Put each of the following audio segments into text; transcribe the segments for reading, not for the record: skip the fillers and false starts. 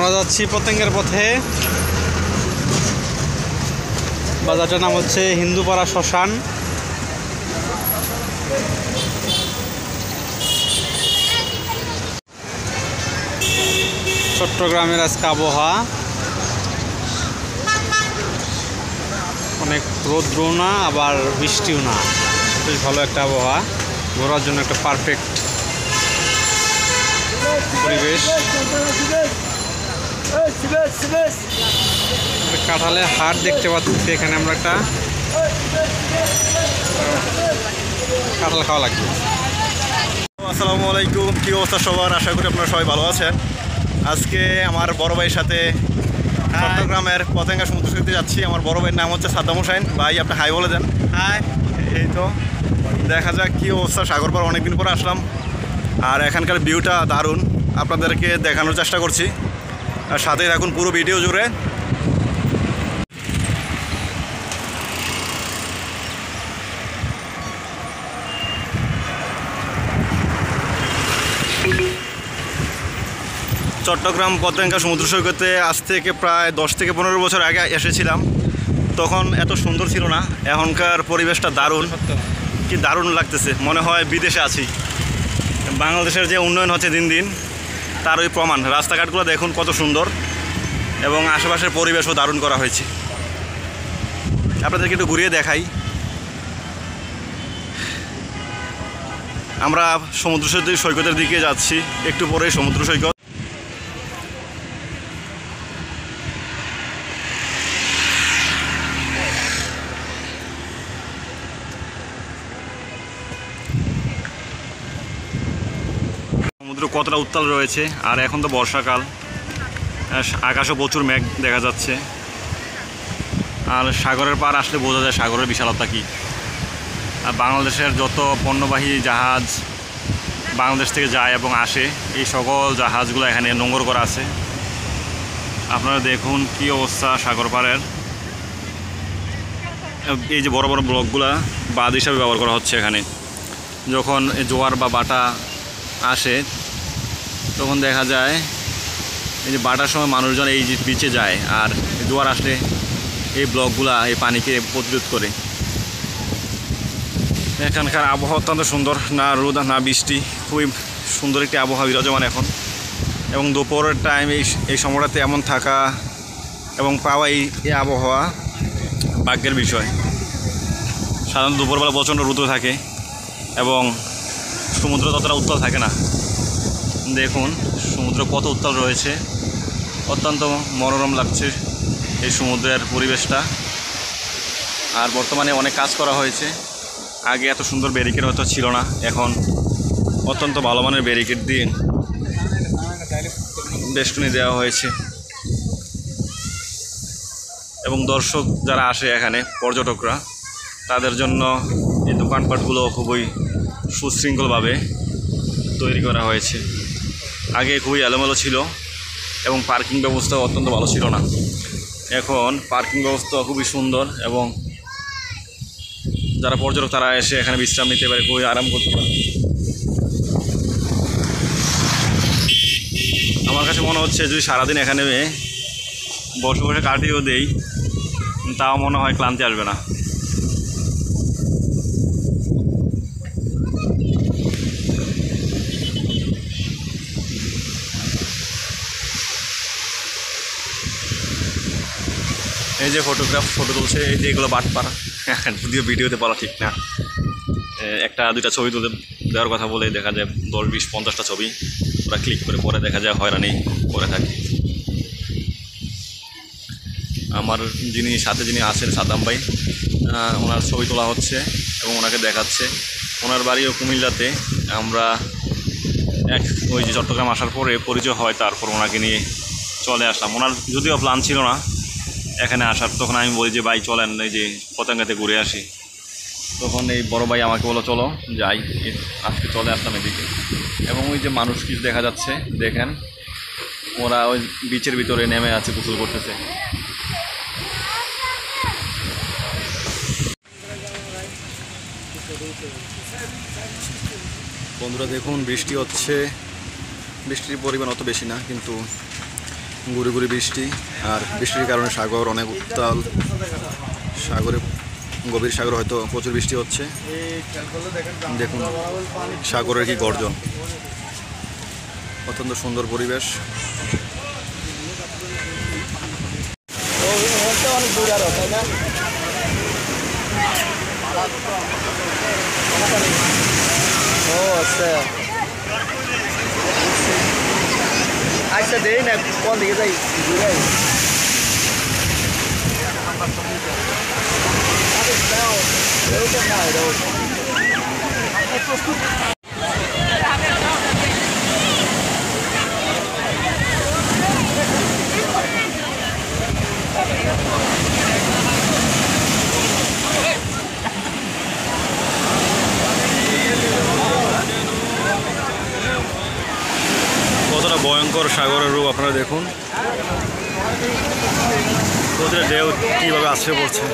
আমরা যাচ্ছি পতেঙ্গের পথে। বাজারটার নাম হচ্ছে হিন্দুপাড়া শ্মশান। চট্টগ্রামের আজকে আবহাওয়া অনেক রৌদ্র না, আবার বৃষ্টিও না, বেশ ভালো একটা আবহাওয়া, ঘোরার জন্য একটা পারফেক্ট পরিবেশ। কাঁঠালের হাট দেখতে পাচ্ছি, এখানে আমরা একটা কাঁঠাল খাওয়া লাগবে। আসসালামু আলাইকুম, কী অবস্থা সবার? আশা করি আপনারা সবাই ভালো আছেন। আজকে আমার বড় ভাইয়ের সাথে চট্টগ্রামের পতেঙ্গা সমুদ্র সৈকতে যাচ্ছি। আমার বড় ভাইয়ের নাম হচ্ছে সাদ্দাম হোসেন। ভাই আপনি হাই বলে দেন। হাই। এই তো দেখা যাক কী অবস্থা। সাগর পার অনেকদিন পরে আসলাম, আর এখানকার ভিউটা দারুণ, আপনাদেরকে দেখানোর চেষ্টা করছি। আর সাথেই থাকুন পুরো ভিডিও জুড়ে। চট্টগ্রাম পতেঙ্গা সমুদ্র সৈকতে আজ থেকে প্রায় 10 থেকে 15 বছর আগে এসেছিলাম। তখন এত সুন্দর ছিল না, এখনকার পরিবেশটা দারুণ, কি দারুণ লাগতেছে, মনে হয় বিদেশে আছি। বাংলাদেশের যে উন্নয়ন হচ্ছে দিন দিন, তার ওই প্রমাণ। রাস্তাঘাটগুলো দেখুন কত সুন্দর, এবং আশেপাশের পরিবেশও দারুণ করা হয়েছে। আপনাদেরকে একটু ঘুরিয়ে দেখাই। আমরা সমুদ্র সৈকতের দিকে যাচ্ছি, একটু পরেই সমুদ্র সৈকত। সমুদ্র কতটা উত্তাল রয়েছে, আর এখন তো বর্ষাকাল, আকাশও প্রচুর মেঘ দেখা যাচ্ছে। আর সাগরের পার আসলে বোঝা যায় সাগরের বিশালতা কী। আর বাংলাদেশের যত পণ্যবাহী জাহাজ বাংলাদেশ থেকে যায় এবং আসে, এই সকল জাহাজগুলো এখানে নোঙর করা আছে। আপনারা দেখুন কী অবস্থা সাগর পাড়ের। এই যে বড় বড় ব্লকগুলা বাঁধ হিসাবে ব্যবহার করা হচ্ছে এখানে। যখন জোয়ার বা বাটা আসে তখন দেখা যায় এই যে বাটার সময় মানুষজন এই বিচে যায়, আর জোয়ার আসলে এই ব্লকগুলা এই পানিকে প্রতিরোধ করে। এখানকার আবহাওয়া অত্যন্ত সুন্দর, না রোদ না বৃষ্টি, খুবই সুন্দর একটি আবহাওয়া বিরাজমান এখন। এবং দুপুরের টাইম এই সময়টাতে এমন থাকা এবং পাওয়া এই আবহাওয়া ভাগ্যের বিষয়। সাধারণত দুপুরবেলা প্রচণ্ড রৌদ্র থাকে এবং সমুদ্র ততটা উত্তাল থাকে না। দেখুন সমুদ্র কত উত্তাল রয়েছে, অত্যন্ত মনোরম লাগছে এই সমুদ্রের পরিবেশটা। আর বর্তমানে অনেক কাজ করা হয়েছে, আগে এত সুন্দর ব্যারিকেড হয়তো ছিল না, এখন অত্যন্ত ভালো মানের ব্যারিকেড দিয়ে বেষ্টনী দেওয়া হয়েছে। এবং দর্শক যারা আসে এখানে, পর্যটকরা, তাদের জন্য এই দোকানপাটগুলো খুবই সুশৃঙ্খলভাবে তৈরি করা হয়েছে। আগে খুবই এলোমেলো ছিল এবং পার্কিং ব্যবস্থা অত্যন্ত ভালো ছিল না। এখন পার্কিং ব্যবস্থা খুবই সুন্দর, এবং যারা পর্যটক তারা এসে এখানে বিশ্রাম নিতে পারে, খুবই আরাম করতে পারে। আমার কাছে মনে হচ্ছে যদি সারাদিন এখানে বসে বসে কাটিয়েও দেই, তাও মনে হয় ক্লান্তি আসবে না। এই যে ফটো তুলছে, এই যে এগুলো বাটপাড়া, যদিও ভিডিওতে বলা ঠিক না। একটা দুইটা ছবি তুলে দেওয়ার কথা বলে দেখা যায় 10, 20, 50টা ছবি ওরা ক্লিক করে পরে দেখা যায় হয়রানি করে থাকে। আমার সাথে যিনি আছেন সাদ্দাম ভাই, ওনার ছবি তোলা হচ্ছে এবং ওনাকে দেখাচ্ছে। ওনার বাড়িও কুমিল্লাতে। আমরা ওই যে চট্টগ্রাম আসার পরে পরিচয় হয়, তারপর ওনাকে নিয়ে চলে আসলাম। ওনার যদিও প্ল্যান ছিল না এখানে আসার, তখন আমি বলি যে ভাই চলেন এই যে পতেঙ্গাতে ঘুরে আসি। তখন এই বড় ভাই আমাকে বলো চলো যাই, আজকে চলে আসলাম এদিকে। এবং ওই যে মানুষ কিছু দেখা যাচ্ছে, দেখেন ওরা ওই বিচের ভিতরে নেমে আছে, গোসল করতেছে। বন্ধুরা দেখুন বৃষ্টি হচ্ছে, বৃষ্টির পরিমাণ অত বেশি না, কিন্তু গুড়ি গুড়ি বৃষ্টি, আর বৃষ্টির কারণে সাগর অনেক উত্তাল। সাগরে, গভীর সাগর হয়তো প্রচুর বৃষ্টি হচ্ছে। দেখুন সাগরের কি গর্জন, অত্যন্ত সুন্দর পরিবেশ। আচ্ছা দেই না কোন দিকে যাই কতটা ভয়ঙ্কর সাগরের রূপ আপনারা দেখুন, প্রতিটা ঢেউ কীভাবে আছড়ে পড়ছে।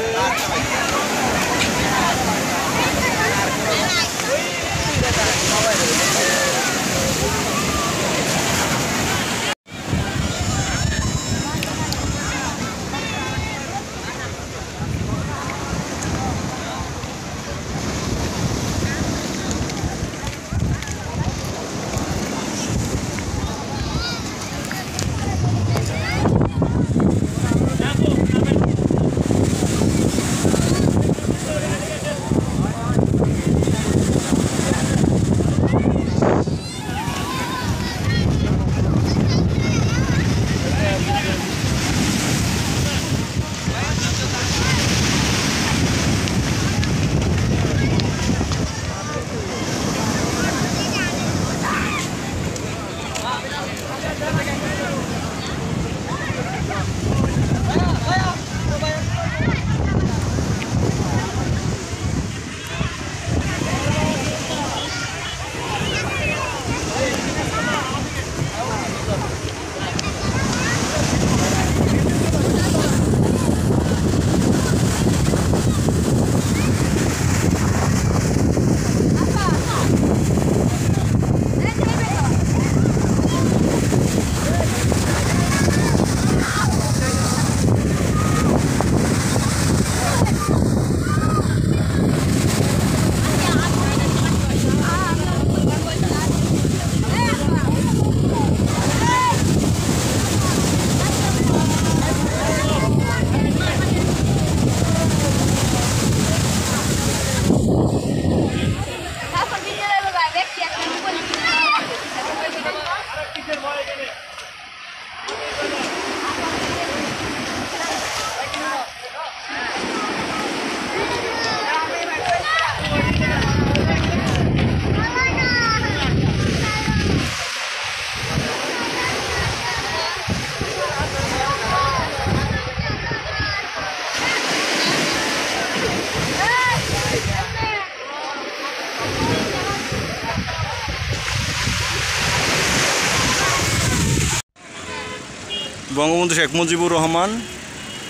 বঙ্গবন্ধু শেখ মুজিবুর রহমান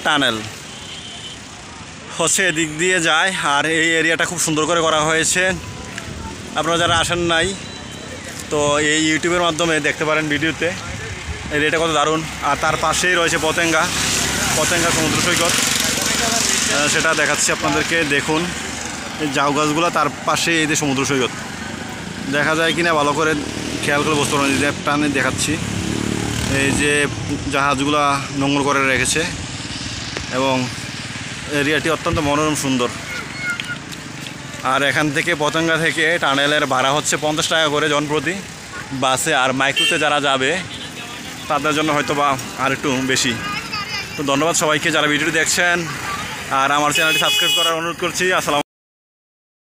টানেল হচ্ছে এদিক দিয়ে যায়, আর এই এরিয়াটা খুব সুন্দর করে করা হয়েছে। আপনারা যারা আসেন নাই তো এই ইউটিউবের মাধ্যমে দেখতে পারেন ভিডিওতে, এরিয়াটা কত দারুণ। আর তার পাশেই রয়েছে পতেঙ্গা সমুদ্র সৈকত, সেটা দেখাচ্ছি আপনাদেরকে। দেখুন এই ঝাউ গাছগুলো, তার পাশেই এই যে সমুদ্র সৈকত দেখা যায় কিনা ভালো করে খেয়াল করে বুঝতে পারবেন। যে টানে দেখাচ্ছি, এই যে জাহাজগুলা নোংর করে রেখেছে, এবং এরিয়াটি অত্যন্ত মনোরম সুন্দর। আর এখান থেকে পতেঙ্গা থেকে টানেলের ভাড়া হচ্ছে 50 টাকা করে জনপ্রতি বাসে, আর মাইক্রোতে যারা যাবে তাদের জন্য হয়তো বা আর একটু বেশি। তো ধন্যবাদ সবাইকে যারা ভিডিওটি দেখছেন, আর আমার চ্যানেলটি সাবস্ক্রাইব করার অনুরোধ করছি। আসসালাম।